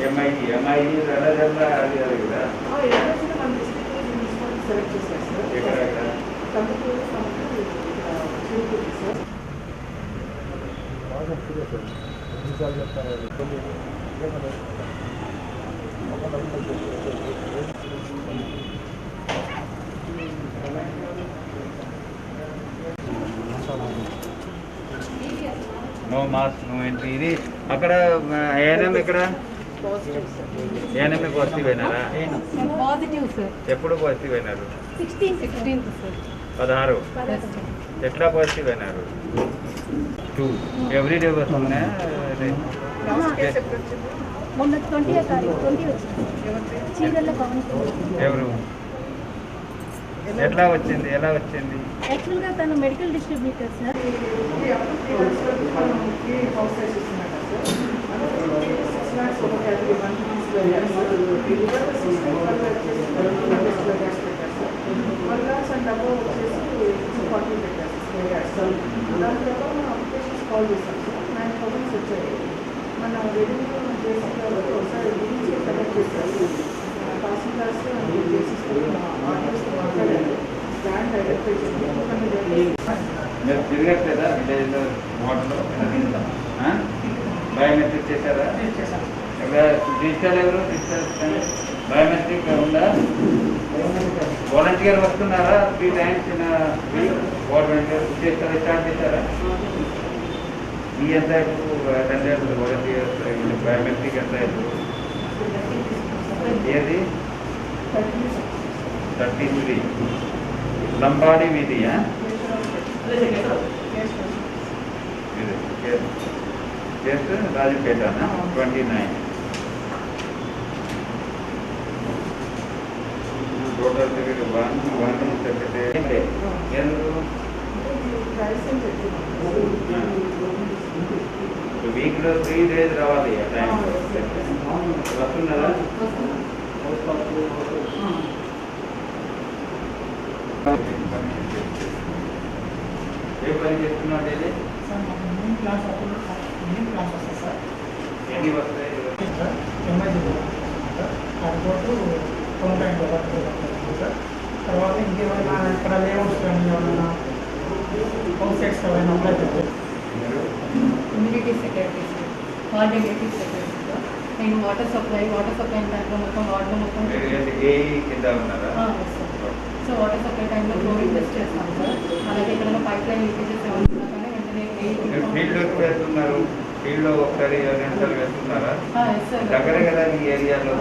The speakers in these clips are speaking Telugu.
ఎంఐ ఎర్రజర్ల అది అది కదా మన డిస్ట్రిక్ట్ సెలెక్ట్ చేశారు సార్. ఎక్కడ Kandukur Chirukuru sir. No mask no entry. ఇది అక్కడ ఏఎన్ఎం ఇక్కడ ఏఎన్ఎం పాజిటివ్ అయినారా? Positive sir. ఎప్పుడు పాజిటివ్ అయినారు? 16th sir. 16. ఎట్లా పాజిటివ్ అయినారు? 2 ఎవ్రీడే వస్తున్నాయా? మొన్న 20 వచ్చింది. చీరల ఎవరు ఎట్లా వచ్చింది? ఎలా వచ్చింది? యాక్చువల్గా తను మెడికల్ డిస్ట్రిబ్యూటర్ సార్. కాల్ చేశాం సార్. 9,000 వచ్చాయి. మన రెవెన్యూ చేసి ఒకసారి కనెక్ట్ చేశారు. తహసీల్దార్స్ ఆర్డర్స్ మాట్లాడారు. ల్యాండ్ ఐడెంటిఫై మీరు తిరగట్లేదా విలేజ్లో వాటర్లో? బయోమెట్రిక్ చేశారా? డిజిటల్ ఎవరు? డిజిటల్ బయోమెట్రిక్ ఉందా? వాలంటీర్ వస్తున్నారా? 3 times ఇన్ వాలంటీర్ చేస్తారా? స్టార్ట్ చేశారా? ఈ ఎంత అటెండ్ చేస్తారు వాలంటీర్స్? బయోమెట్రిక్ ఎంత ఏది? 33 లంబాడి వీధియా? చేస్తే రాజపేటనా? 29 టోటల్ దగ్గర 1 సెక్రటరీ. వీక్లో 3 days రావాలి. ఆ టైం వస్తున్నారా? ఏ పని చేస్తున్నాడు? ఇది ఎన్ని వస్తాయి? తర్వాత ఇంకేమైనా ఇక్కడ లేఅవుట్స్ కానీ ఏమైనా హౌస్ సైట్స్ ఏమైనా అప్లై చేస్తారు. Community secretary sir. Coordinative secretary sir. నేను వాటర్ సప్లై దాంట్లో మొత్తం వాటర్ మొత్తం కింద ఉన్నారా? సో వాటర్ సప్లై టైంలో క్లోరింగ్ టెస్ట్ చేస్తాం సార్. అలాగే ఎక్కడైనా పైప్ లైన్ లీకేజెస్ ఏమన్నా కానీ వెంటనే ఫీల్డ్లోకి వెళ్తున్నారు. ఫీల్డ్లో ఒకసారి 2 సార్లు వెళ్తున్నారా? దగ్గరే కదా ఈ ఏరియాలో?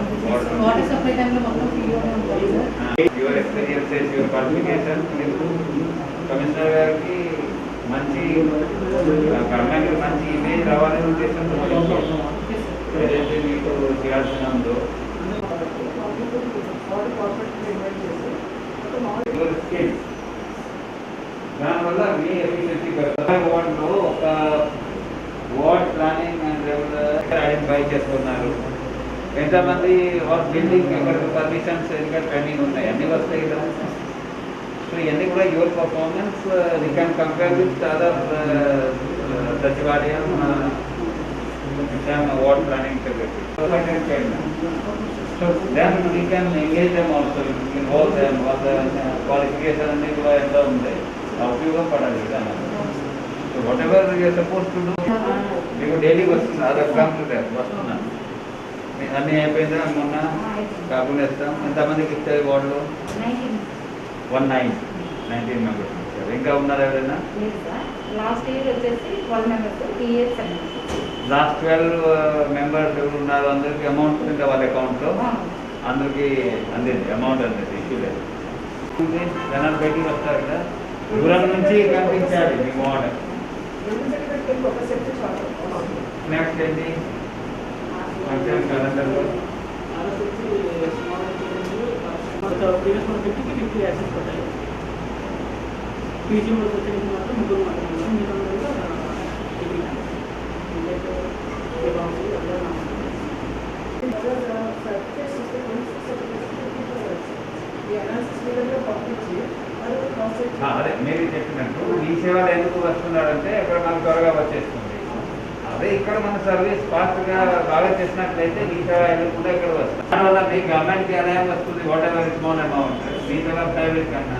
వాటర్ సప్లై టైంలో మొత్తం ఫీల్డ్లోనే ఉంటుంది sir. Your experiences, your qualification మీకు కమిషనర్ గారికి మంచి గవర్నమెంట్ మంచి ఇమేజ్ రావాలనే ఉద్దేశంతో ఏదైతే మీకు చేయాల్సిన ఉందో దానివల్ల మీ ఎఫిషియన్సీ వార్డులో ఒక వార్డ్ ప్లానింగ్ అండ్ ఐడెంటిఫై చేసుకున్నారు. ఎంతమంది బిల్డింగ్ ఎక్కడ పర్మిషన్స్ ఇంకా పెండింగ్ ఉన్నాయి? అన్నీ వస్తాయి కదా. సో ఇవన్నీ కూడా your performance we can compare with other Sachivalayam ward planning secretary. So then we can engage them also, involve them, వాళ్ళ qualification అన్నీ కూడా ఎంత ఉంది ఉపయోగపడాలి కదా. So whatever you're suppose to do మీకు డైలీ వస్తుంది. అదర్ కంప్యూటర్ వస్తున్నాను అన్నీ అయిపోయిందా? మొన్న కాకుండా ఇస్తాం. ఎంతమందికి ఇస్తారు వార్డులో? 19 మెంబర్స్ ఇచ్చారు. ఇంకా ఉన్నారా ఎవరైనా? లాస్ట్ ఇయర్ వచ్చేసి 12 మెంబర్స్, ఈ ఇయర్ 7 లాస్ట్ 12 మెంబర్స్ ఎవరు ఉన్నారు? అందరికి అమౌంట్ ఇంకా వాళ్ళ అకౌంట్లో అందరికీ అందింది అమౌంట్ అందింది. ఇష్యూ లేదు. జనాలు బయటికి వస్తారు కదా, దూరం నుంచి కనిపించాలి మీ మోడల్. నెక్స్ట్ ఏంటి? ఫంక్షన్ క్యాలెండర్లో పీజీ వచ్చే మాత్రం 3 మాత్రం అదే మీరు చెప్పినట్టు మీ సేవలు ఎందుకు వస్తాయి? వస్తున్నాడంటే ఇక్కడ మనకు త్వరగా వచ్చేస్తుంది. అదే ఇక్కడ మన సర్వీస్ ఫాస్ట్గా బాగా చేసినట్లయితే మిగతా వెళ్ళకుండా ఇక్కడ వస్తాం. దానివల్ల మీ గవర్నమెంట్కి ఆదాయం వస్తుంది. వాట్ ఎవర్ స్మాల్ అమౌంట్ మిగతా ప్రైవేట్ కన్నా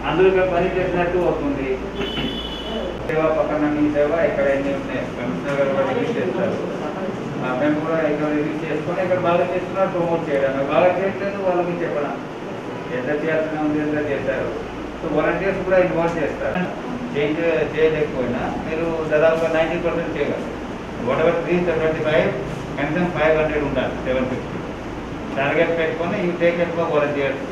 అందరూ ఇక్కడ పని చేసినట్టు అవుతుంది. సేవ పక్కన మీ సేవ ఇక్కడ ఎన్ని ఉన్నాయి కమిషనర్ గారు కూడా రిలీజ్ చేస్తారు. మేము కూడా ఇక్కడ రిలీజ్ చేసుకొని ఇక్కడ బాగా చేస్తున్నారు ప్రమోట్ చేయడం. బాగా చేయట్లేదు వాళ్ళకి చెప్పడం ఎంత చేయాల్సిన ఉంది ఎంత చేశారు. సో వాలంటీర్స్ కూడా ఇన్వాల్వ్ చేస్తారు. చేంజ్ చేయలేకపోయినా మీరు దాదాపుగా 90% చేయగలరు. వాట్ ఎవర్ 375 కనీసం 500 ఉండాలి. 750 టార్గెట్ పెట్టుకొని ఇవి టేక్ ఎక్కువ వాలంటీర్స్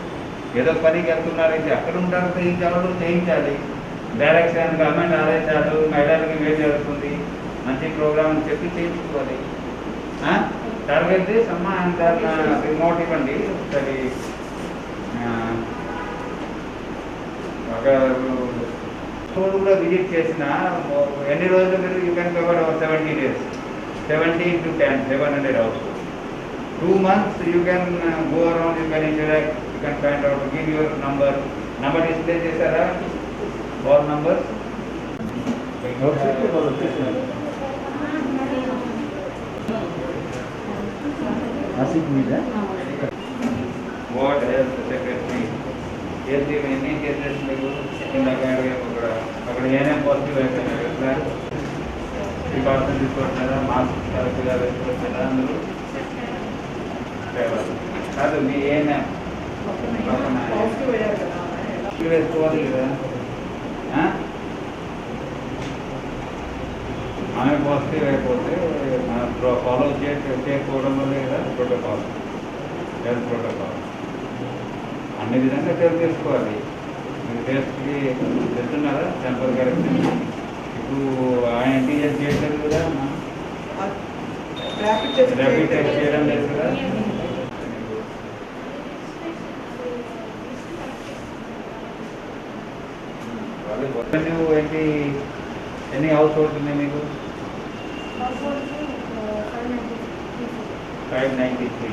ఏదో పనికి వెళ్తున్నారు. ఇది అక్కడ ఉంటారు ఈ చదువులు చేయించాలి. డైరెక్షన్ గవర్నమెంట్ ఆదేశాలు మహిళలకి వేడి జరుగుతుంది. మంచి ప్రోగ్రామ్ అని చెప్పి చేయించుకోవాలి. టార్గెట్ అమ్మా అంత రిమోట్ ఇవ్వండి. ఒకసారి ఒక స్కూల్ కూడా విజిట్ చేసిన ఎన్ని రోజులు మీరు you can cover 70 days. 70 into 10 700 hours. 2 months you can go around, you can interact, you can find out, give your number display చేశారా all numbers. What else secretary ఏంటి ఎన్ని కేసెస్ మీకు ఇందాక అక్కడ ఏమేమి పాజిటివ్ అయిపోయినారు ఎట్లా ప్రికాషన్ తీసుకోవట్లేదా మాస్క్ కరెక్ట్గా వేసుకోవట్లేదా అందరూ కాదు మీ ఏమేమి వేసుకోవాలి కదా ఆమె పాజిటివ్ అయిపోతే ఫాలో చేయకపోవడం వల్ల కదా ప్రోటోకాల్ హెల్త్ ప్రోటోకాల్ అన్ని విధంగా తెలుసుకోవాలి. మీరు టెస్ట్కి వెళ్తున్నారా శాంపుల్ కరెక్షన్ ఇప్పుడు ఆయన యాంటీజెన్ చేయట్లేదు కదా ర్యాపిడ్ టెస్ట్ చేయడం లేదు కదా. ఏంటి ఎన్ని హౌస్ హోల్డ్స్ ఉన్నాయి మీకు? 593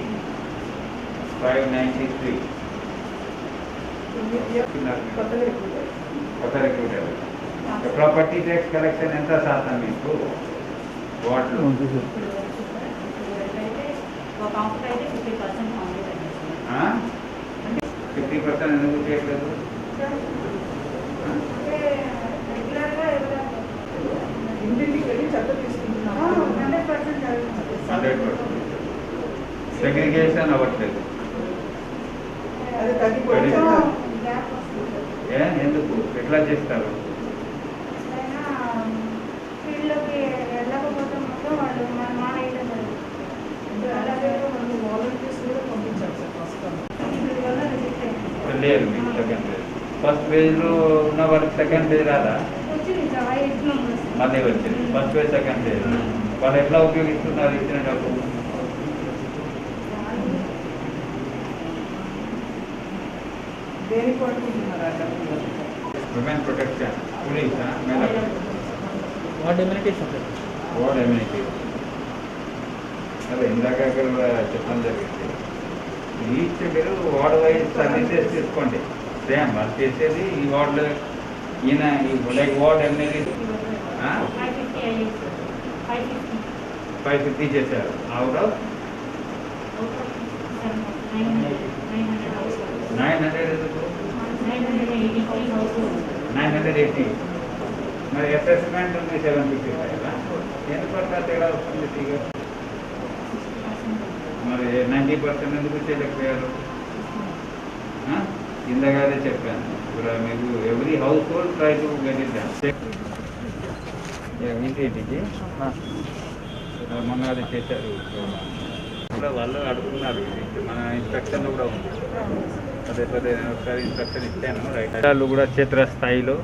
కొత్త రిక్రూటర్. ప్రాపర్టీ ట్యాక్స్ కలెక్షన్ ఎంత శాతం మీకు వార్డులో? 50% ఎందుకు చేయట్లేదు? సెగ్రిగేషన్ అవ్వట్లేదు. ఎందుకు ఎట్లా చేస్తారు? లేదు మీకు సెకండ్ పేజ్. ఫస్ట్ పేజ్లో ఉన్న వాళ్ళకి సెకండ్ పేజ్ రాదా? మళ్ళీ వచ్చింది ఫస్ట్ పేజ్ సెకండ్ పేజ్. వాళ్ళు ఎట్లా ఉపయోగిస్తున్నారు ఇచ్చిన డబ్బు? విమెన్ ప్రొటెక్షన్ పోలీసా వార్డ్ ఎమ్యూనిటీ అదే ఇందాక చెప్పడం జరిగింది. ఈచ్ మీరు వార్డ్ వైజ్ సర్వీసెస్ తీసుకోండి. సేమ్ వాళ్ళు చేసేది ఈ వార్డులో ఈయన లైక్ వార్డ్ ఎమ్మెల్యే 550 చేశారు. అవుట్ ఆఫ్ 900 ఎందుకు? 980. మరి అసెస్మెంట్ ఉంది 755. ఎందుకు అట్లా తేడా వస్తుంది ఫిగర్? మరి 90% ఎందుకు చేయలేకపోయారు? ఇందాకదే చెప్పాను ఇప్పుడు మీకు every house hold try to get it done. ఇంటికి మొన్న అది చేశారు కూడా వాళ్ళు అడుగుతున్నారు. మన ఇన్స్ట్రక్షన్లో కూడా ఉంది. పదే పదే ఒకసారి ఇన్స్ట్రక్షన్ ఇచ్చాను. రైట్ వాళ్ళు కూడా క్షేత్ర స్థాయిలో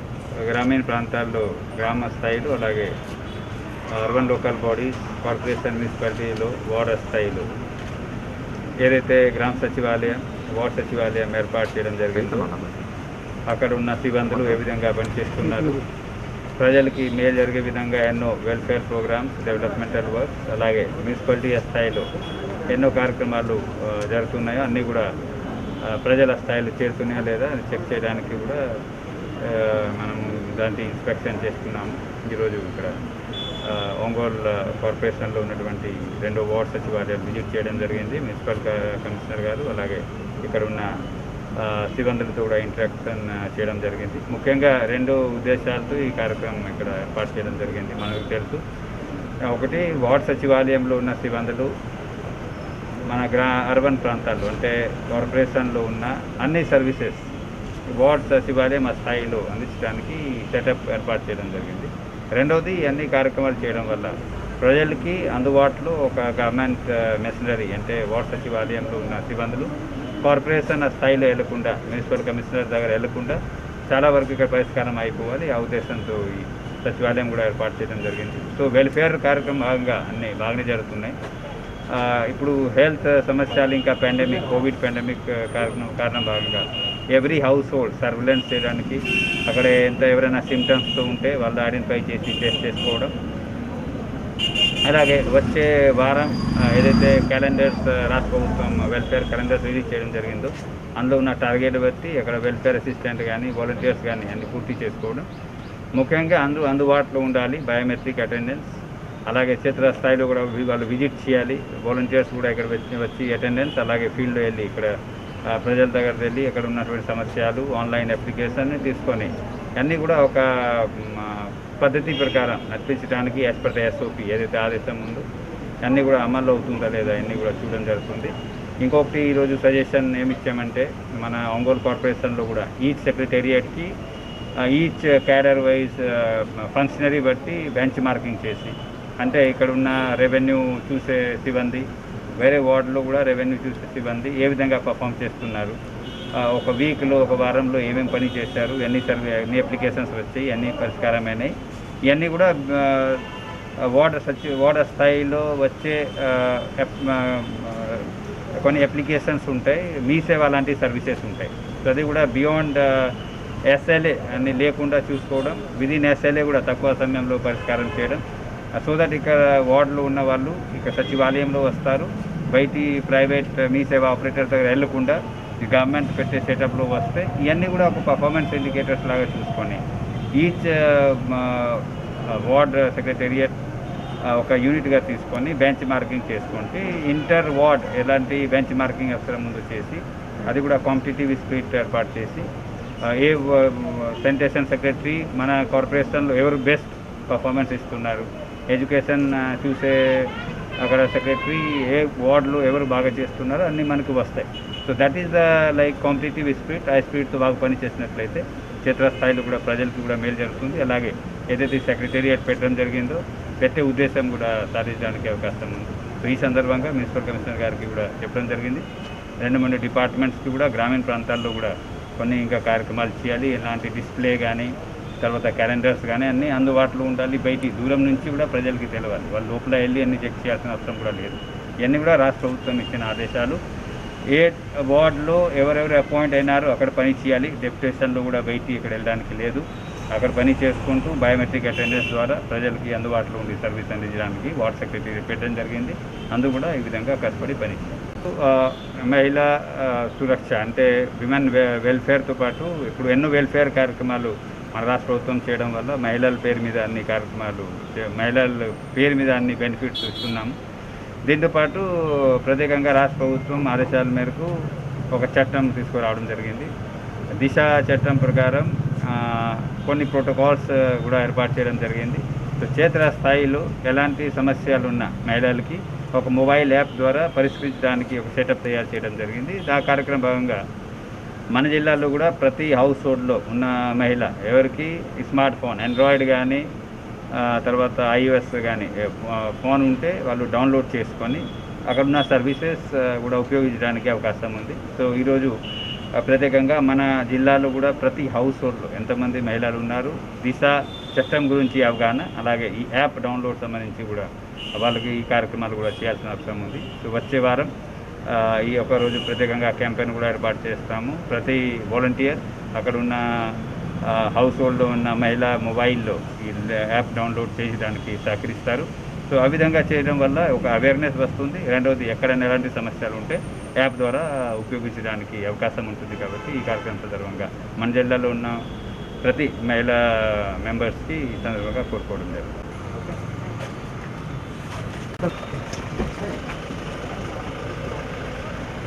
గ్రామీణ ప్రాంతాల్లో గ్రామ స్థాయిలో అలాగే అర్బన్ లోకల్ బాడీస్ కార్పొరేషన్ మున్సిపాలిటీలో వార్డు స్థాయిలో ఏదైతే గ్రామ సచివాలయం వార్డు సచివాలయం ఏర్పాటు చేయడం జరిగిందో అక్కడ ఉన్న సిబ్బందులు ఏ విధంగా పనిచేస్తున్నారు, ప్రజలకి మేలు జరిగే విధంగా ఎన్నో వెల్ఫేర్ ప్రోగ్రామ్స్ డెవలప్మెంటల్ వర్క్స్ అలాగే మున్సిపాలిటీ స్థాయిలో ఎన్నో కార్యక్రమాలు జరుగుతున్నాయో అన్నీ కూడా ప్రజల స్థాయిలో చేరుతున్నాయో లేదా చెక్ చేయడానికి కూడా మనము దాన్ని ఇన్స్పెక్షన్ చేస్తున్నాము. ఈరోజు ఇక్కడ ఒంగోలు కార్పొరేషన్లో ఉన్నటువంటి 2వ వార్డ్ సచివాలయాలు విజిట్ చేయడం జరిగింది. మున్సిపల్ కమిషనర్ గారు అలాగే ఇక్కడ ఉన్న సిబ్బందులతో కూడా ఇంటరాక్షన్ చేయడం జరిగింది. ముఖ్యంగా 2 ఉద్దేశాలతో ఈ కార్యక్రమం ఇక్కడ ఏర్పాటు చేయడం జరిగింది. మనకు తెలుసు, ఒకటి వార్డ్ సచివాలయంలో ఉన్న సిబ్బందులు మన అర్బన్ ప్రాంతాల్లో అంటే కార్పొరేషన్లో ఉన్న అన్ని సర్వీసెస్ వార్డ్ సచివాలయం ఆ స్థాయిలో అందించడానికి సెటప్ ఏర్పాటు చేయడం జరిగింది. రెండవది అన్ని కార్యక్రమాలు చేయడం వల్ల ప్రజలకి అందుబాటులో ఒక గవర్నమెంట్ మెషినరీ అంటే వార్డ్ సచివాలయంలో ఉన్న సిబ్బందులు కార్పొరేషన్ స్థాయిలో వెళ్లకుండా మున్సిపల్ కమిషనర్ దగ్గర వెళ్లకుండా చాలా వరకు ఇక్కడ పరిష్కారం అయిపోవాలి. ఆ ఉద్దేశంతో ఈ సచివాలయం కూడా ఏర్పాటు చేయడం జరిగింది. సో వెల్ఫేర్ కార్యక్రమం భాగంగా అన్నీ బాగానే జరుగుతున్నాయి. ఇప్పుడు హెల్త్ సమస్యలు ఇంకా కోవిడ్ పాండమిక్ కారణం భాగంగా ఎవ్రీ హౌస్ హోల్డ్ సర్వేలెన్స్ చేయడానికి అక్కడ ఎవరైనా సిమ్టమ్స్తో ఉంటే వాళ్ళు ఐడెంటిఫై చేసి టెస్ట్ చేసుకోవడం, అలాగే వచ్చే వారం ఏదైతే క్యాలెండర్స్ రాష్ట్ర ప్రభుత్వం వెల్ఫేర్ క్యాలెండర్స్ రిలీజ్ చేయడం జరిగిందో అందులో ఉన్న టార్గెట్ బట్టి అక్కడ వెల్ఫేర్ అసిస్టెంట్ కానీ వాలంటీర్స్ కానీ అన్ని పూర్తి చేసుకోవడం, ముఖ్యంగా అందుబాటులో ఉండాలి బయోమెట్రిక్ అటెండెన్స్, అలాగే క్షేత్రస్థాయిలో కూడా వాళ్ళు విజిట్ చేయాలి. వాలంటీర్స్ కూడా ఇక్కడ వచ్చి అటెండెన్స్, అలాగే ఫీల్డ్లో వెళ్ళి ఇక్కడ ప్రజల దగ్గర వెళ్ళి అక్కడ ఉన్నటువంటి సమస్యలు ఆన్లైన్ అప్లికేషన్ తీసుకొని అన్నీ కూడా ఒక పద్ధతి ప్రకారం నడిపించడానికి యాజ్ పర్ ద SOP ఏదైతే ఆదేశం ఉందో అన్నీ కూడా అమల్లో అవుతుందా లేదా అన్నీ కూడా చూడడం జరుగుతుంది. ఇంకొకటి ఈరోజు సజెషన్ ఏమిచ్చామంటే మన ఒంగోలు కార్పొరేషన్లో కూడా ఈచ్ సెక్రటేరియట్కి ఈచ్ క్యాడర్ వైజ్ ఫంక్షనరీ బట్టి బెంచ్ మార్కింగ్ చేసి, అంటే ఇక్కడ ఉన్న రెవెన్యూ చూసే సిబ్బంది వేరే వార్డులో కూడా రెవెన్యూ చూసే సిబ్బంది ఏ విధంగా పర్ఫామ్ చేస్తున్నారు, ఒక వీక్లో ఒక వారంలో ఏమేమి పని చేశారు, ఎన్ని అప్లికేషన్స్ వచ్చాయి, అన్ని పరిష్కారమైనాయి, ఇవన్నీ కూడా వార్డు స్థాయిలో వచ్చే కొన్ని అప్లికేషన్స్ ఉంటాయి, మీ సేవ లాంటి సర్వీసెస్ ఉంటాయి. సో అది కూడా బియాండ్ SLA అని లేకుండా చూసుకోవడం, విదిన్ SLA కూడా తక్కువ సమయంలో పరిష్కారం చేయడం, సో దట్ ఇక్కడ వార్డులో ఉన్న వాళ్ళు ఇక్కడ సచివాలయంలో వస్తారు, బయటి ప్రైవేట్ మీ సేవ ఆపరేటర్ దగ్గర వెళ్ళకుండా ఈ గవర్నమెంట్ పెట్టే సెటప్లో వస్తే ఇవన్నీ కూడా ఒక పర్ఫార్మెన్స్ ఇండికేటర్స్ లాగా చూసుకొని ఈచ్ వార్డ్ సెక్రటేరియట్ ఒక యూనిట్గా తీసుకొని బెంచ్ మార్కింగ్ చేసుకుంటే ఇంటర్ వార్డ్ ఎలాంటి బెంచ్ మార్కింగ్ అవసరం ముందు చేసి అది కూడా కాంపిటేటివ్ స్పిరిట్ ఏర్పాటు చేసి ఏ శానిటేషన్ సెక్రటరీ మన కార్పొరేషన్లో ఎవరు బెస్ట్ పర్ఫార్మెన్స్ ఇస్తున్నారు, ఎడ్యుకేషన్ చూసే అక్కడ సెక్రటరీ ఏ వార్డులో ఎవరు బాగా చేస్తున్నారో అన్నీ మనకు వస్తాయి. So that is the like competitive spirit. ఆ స్పిరిట్తో బాగా పని చేసినట్లయితే క్షేత్రస్థాయిలో కూడా ప్రజలకు కూడా మేలు జరుగుతుంది. అలాగే ఏదైతే సెక్రటేరియట్ పెట్టడం జరిగిందో పెట్టే ఉద్దేశం కూడా సాధించడానికి అవకాశం ఉంది. సో ఈ సందర్భంగా మున్సిపల్ కమిషనర్ గారికి కూడా చెప్పడం జరిగింది. 2-3 డిపార్ట్మెంట్స్కి కూడా గ్రామీణ ప్రాంతాల్లో కూడా కొన్ని ఇంకా కార్యక్రమాలు చేయాలి. ఇలాంటి డిస్ప్లే కానీ తర్వాత క్యాలెండర్స్ కానీ అన్నీ అందుబాటులో ఉండాలి. బయటి దూరం నుంచి కూడా ప్రజలకి తెలవాలి, వాళ్ళు లోపల వెళ్ళి అన్నీ చెక్ చేయాల్సిన అవసరం కూడా లేదు. ఇవన్నీ కూడా రాష్ట్ర ప్రభుత్వం ఇచ్చిన ఆదేశాలు. ఏ వార్డులో ఎవరెవరు అపాయింట్ అయినారో అక్కడ పని చేయాలి, డెప్యుటేషన్లో కూడా బయటికి ఇక్కడ వెళ్ళడానికి లేదు, అక్కడ పని చేసుకుంటూ బయోమెట్రిక్ అటెండెన్స్ ద్వారా ప్రజలకి అందుబాటులో ఉండి సర్వీస్ అందించడానికి వార్డ్ సెక్రటరీ పెట్టడం జరిగింది. అందుకు కూడా ఈ విధంగా కష్టపడి పని చేయాలి. మహిళా సురక్ష అంటే విమెన్ వెల్ఫేర్తో పాటు ఇప్పుడు ఎన్నో వెల్ఫేర్ కార్యక్రమాలు మన రాష్ట్ర ప్రభుత్వం చేయడం వల్ల మహిళల పేరు మీద అన్ని కార్యక్రమాలు, మహిళల పేరు మీద అన్ని బెనిఫిట్స్ ఇస్తున్నాము. దీంతోపాటు ప్రత్యేకంగా రాష్ట్ర ప్రభుత్వం ఆదేశాల మేరకు ఒక చట్టం తీసుకురావడం జరిగింది. దిశ చట్టం ప్రకారం కొన్ని ప్రోటోకాల్స్ కూడా ఏర్పాటు చేయడం జరిగింది. సో క్షేత్ర స్థాయిలో ఎలాంటి సమస్యలు ఉన్న మహిళలకి ఒక మొబైల్ యాప్ ద్వారా పరిష్కరించడానికి ఒక సెటప్ తయారు చేయడం జరిగింది. ఆ కార్యక్రమం భాగంగా మన జిల్లాలో కూడా ప్రతి హౌస్ హోల్డ్లో ఉన్న మహిళ ఎవరికి స్మార్ట్ ఫోన్ ఆండ్రాయిడ్ కానీ తర్వాత iOS కానీ ఫోన్ ఉంటే వాళ్ళు డౌన్లోడ్ చేసుకొని అక్కడ ఉన్న సర్వీసెస్ కూడా ఉపయోగించడానికి అవకాశం ఉంది. సో ఈరోజు ప్రత్యేకంగా మన జిల్లాలో కూడా ప్రతి హౌస్ హోల్డ్లో ఎంతమంది మహిళలు ఉన్నారు, దిశ చట్టం గురించి అవగాహన, అలాగే ఈ యాప్ డౌన్లోడ్ సంబంధించి కూడా వాళ్ళకి ఈ కార్యక్రమాలు కూడా చేయాల్సిన అవసరం ఉంది. సో వచ్చే వారం ఈ ఒక రోజు ప్రత్యేకంగా క్యాంపెయిన్ కూడా ఏర్పాటు చేస్తాము. ప్రతి వాలంటీర్ అక్కడ ఉన్న హౌస్ హోల్డ్లో ఉన్న మహిళా మొబైల్లో ఈ యాప్ డౌన్లోడ్ చేయడానికి సహకరిస్తారు. సో ఆ విధంగా చేయడం వల్ల ఒక అవేర్నెస్ వస్తుంది. రెండవది ఎక్కడైనా ఎలాంటి సమస్యలు ఉంటే యాప్ ద్వారా ఉపయోగించడానికి అవకాశం ఉంటుంది. కాబట్టి ఈ కార్యక్రమం సందర్భంగా మన జిల్లాలో ఉన్న ప్రతి మహిళా మెంబర్స్కి ఈ సందర్భంగా కోరుకోవడం జరుగుతుంది.